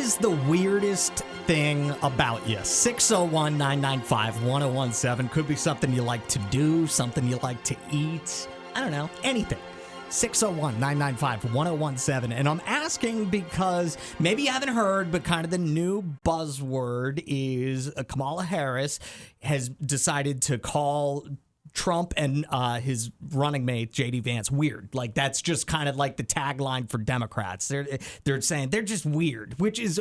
is the weirdest thing about you? 601-995-1017. Could be something you like to do, something you like to eat. I don't know, anything. 601-995-1017. And I'm asking because maybe you haven't heard, but kind of the new buzzword is Kamala Harris has decided to call Trump and his running mate, J.D. Vance, weird. Like, that's just kind of like the tagline for Democrats. They're saying they're just weird, which is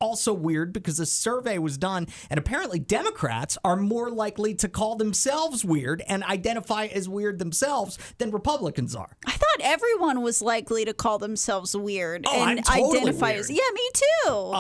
also weird because a survey was done, and apparently Democrats are more likely to call themselves weird and identify as weird themselves than Republicans are. I thought everyone was likely to call themselves weird and I'm totally identify weird. as. Yeah, me too.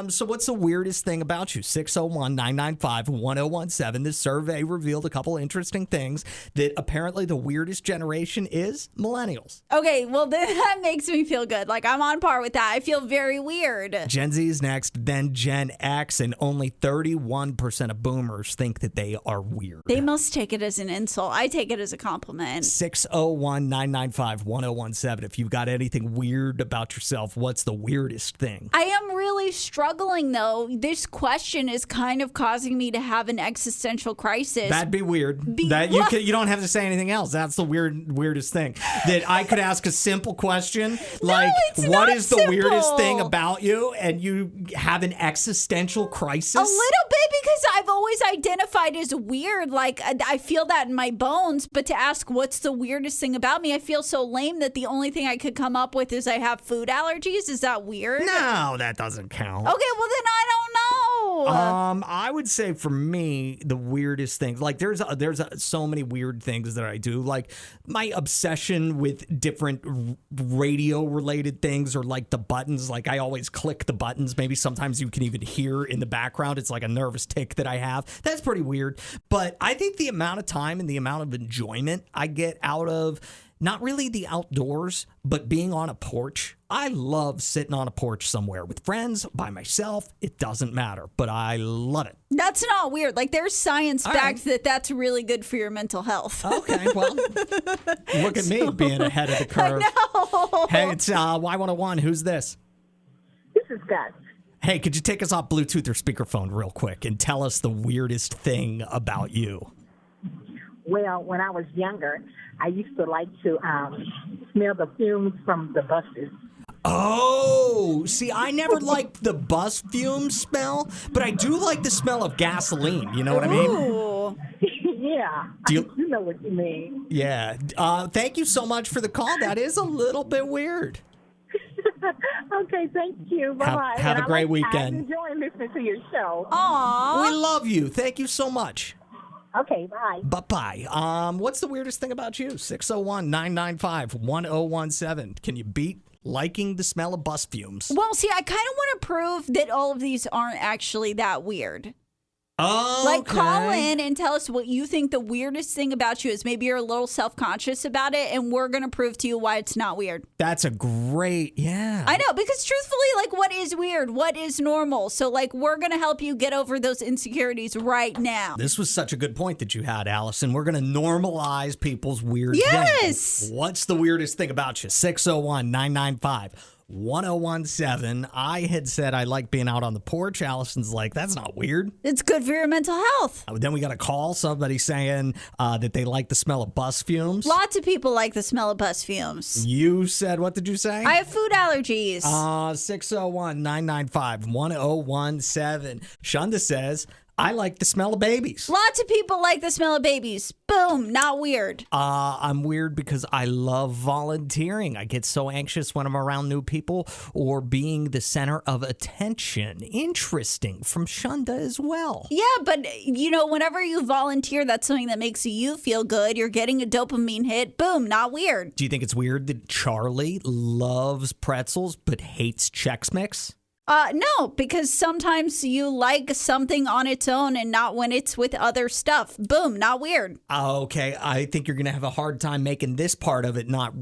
So what's the weirdest thing about you? 601-995-1017. This survey revealed a couple interesting things, that apparently the weirdest generation is millennials. Okay, well, that makes me feel good. Like, I'm on par with that. I feel very weird. Gen Z is next, then Gen X, and only 31% of boomers think that they are weird. They must take it as an insult. I take it as a compliment. 601-995-1017. If you've got anything weird about yourself, what's the weirdest thing? I am really struggling, though. This question is kind of causing me to have an existential crisis. That'd be weird. You don't have to say anything else. That's the weirdest thing. That I could ask a simple question like, what is the weirdest thing about you? And you have an existential crisis? A little bit, because I've always identified as weird. Like, I feel that in my bones. But to ask what's the weirdest thing about me, I feel so lame that the only thing I could come up with is I have food allergies. Is that weird? No, that doesn't count. Okay, well then I don't know. I would say for me, the weirdest things, like there's so many weird things that I do, like my obsession with different radio related things, or like the buttons. Like, I always click the buttons. Maybe sometimes you can even hear in the background. It's like a nervous tick that I have. That's pretty weird. But I think the amount of time and the amount of enjoyment I get out of not really the outdoors, but being on a porch. I love sitting on a porch somewhere with friends, by myself. It doesn't matter, but I love it. That's not weird. Like, there's science backed that that's really good for your mental health. Okay, well, look at me being ahead of the curve. I know. Hey, it's Y101. Who's this? This is Gus. Hey, could you take us off Bluetooth or speakerphone real quick and tell us the weirdest thing about you? Well, when I was younger, I used to like to smell the fumes from the buses. Oh, see, I never liked the bus fume smell, but I do like the smell of gasoline. You know what I mean? Ooh. Yeah, you know what you mean. Yeah. Thank you so much for the call. That is a little bit weird. Okay, thank you. Bye-bye. Have a great weekend. I'm enjoying listening to your show. Aw. We love you. Thank you so much. Okay, bye. Bye-bye. What's the weirdest thing about you? 601-995-1017. Can you beat liking the smell of bus fumes? Well, see, I kind of want to prove that all of these aren't actually that weird. Oh, Like, call in and tell us what you think the weirdest thing about you is. Maybe you're a little self-conscious about it, and we're going to prove to you why it's not weird. That's a great, yeah. I know, because truthfully, like, what is weird? What is normal? So, like, we're going to help you get over those insecurities right now. This was such a good point that you had, Allison. We're going to normalize people's weird Yes! things. What's the weirdest thing about you? 601-995-1017. I had said I like being out on the porch. Allison's like, that's not weird. It's good for your mental health. Then we got a call, somebody saying that they like the smell of bus fumes. Lots of people like the smell of bus fumes. You said, what did you say? I have food allergies. 601-995-1017. Shonda says, I like the smell of babies. Lots of people like the smell of babies. Boom, not weird. I'm weird because I love volunteering. I get so anxious when I'm around new people or being the center of attention. Interesting. From Shonda as well. Yeah, but, you know, whenever you volunteer, that's something that makes you feel good. You're getting a dopamine hit. Boom, not weird. Do you think it's weird that Charlie loves pretzels but hates Chex Mix? No, because sometimes you like something on its own and not when it's with other stuff. Boom, not weird. Okay, I think you're going to have a hard time making this part of it not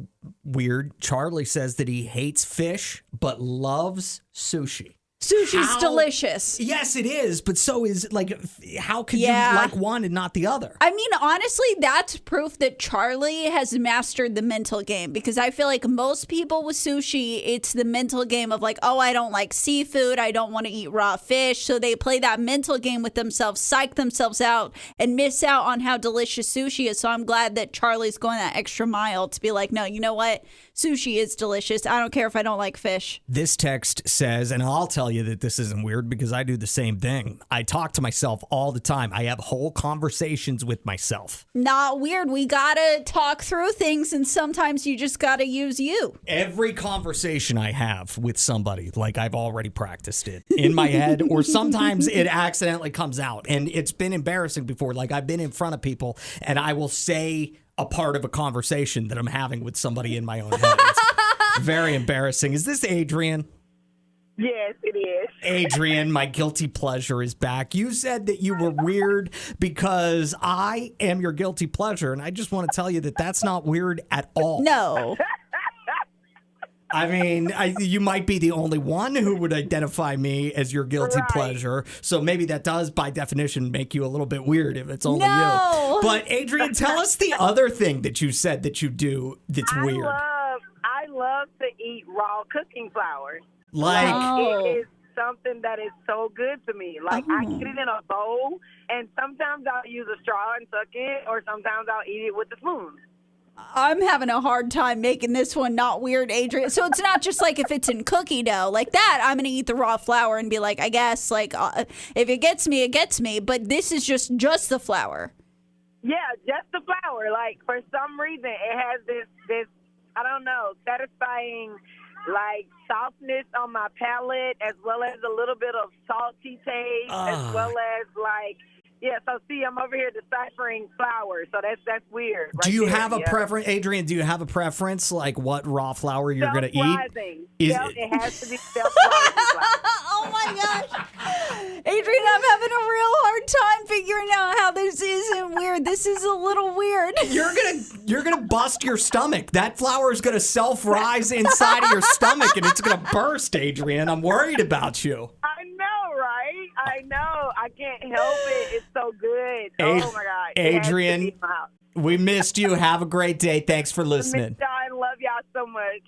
weird. Charlie says that he hates fish but loves sushi. Sushi's delicious. Yes, it is, but so is, like, how could you Yeah. like one and not the other? I mean, honestly, that's proof that Charlie has mastered the mental game, because I feel like most people with sushi, it's the mental game of like, oh, I don't like seafood. I don't want to eat raw fish. So they play that mental game with themselves, psych themselves out, and miss out on how delicious sushi is. So I'm glad that Charlie's going that extra mile to be like, no, you know what? Sushi is delicious. I don't care if I don't like fish. This text says, and I'll tell you that this isn't weird because I do the same thing. I talk to myself all the time. I have whole conversations with myself. Not weird. We got to talk through things, and sometimes you just got to use you. Every conversation I have with somebody, like I've already practiced it in my head, or sometimes it accidentally comes out. And it's been embarrassing before. Like I've been in front of people and I will say a part of a conversation that I'm having with somebody in my own head. It's very embarrassing. Is this Adrienne? Yes, it is. Adrienne, my guilty pleasure is back. You said that you were weird because I am your guilty pleasure, and I just want to tell you that that's not weird at all. No. I mean, you might be the only one who would identify me as your guilty pleasure. So maybe that does, by definition, make you a little bit weird if it's only you. But Adrienne, tell us the other thing that you said that you do that's weird. I love to eat raw cooking flour. Like, It is something that is so good to me. Like, I get it in a bowl, and sometimes I'll use a straw and suck it, or sometimes I'll eat it with a spoon. I'm having a hard time making this one not weird, Adrienne. So it's not just like if it's in cookie dough like that, I'm going to eat the raw flour and be like, I guess, like, if it gets me, it gets me. But this is just the flour. Yeah, just the flour. Like, for some reason, it has this I don't know, satisfying, like, softness on my palate, as well as a little bit of salty taste, as well as, like, yeah, so see, I'm over here deciphering flour, so that's weird. Do you have a preference, Adrienne? Do you have a preference, like what raw flour you're going to eat? It has to be self-rising flour. Oh my gosh. Adrienne, I'm having a real hard time figuring out how this isn't weird. This is a little weird. You're gonna bust your stomach. That flour is gonna self-rise inside of your stomach and it's gonna burst, Adrienne. I'm worried about you. I know, right? I know. I can't help it. It's so good. Oh my God. Adrienne, we missed you. Have a great day. Thanks for listening. I love y'all so much.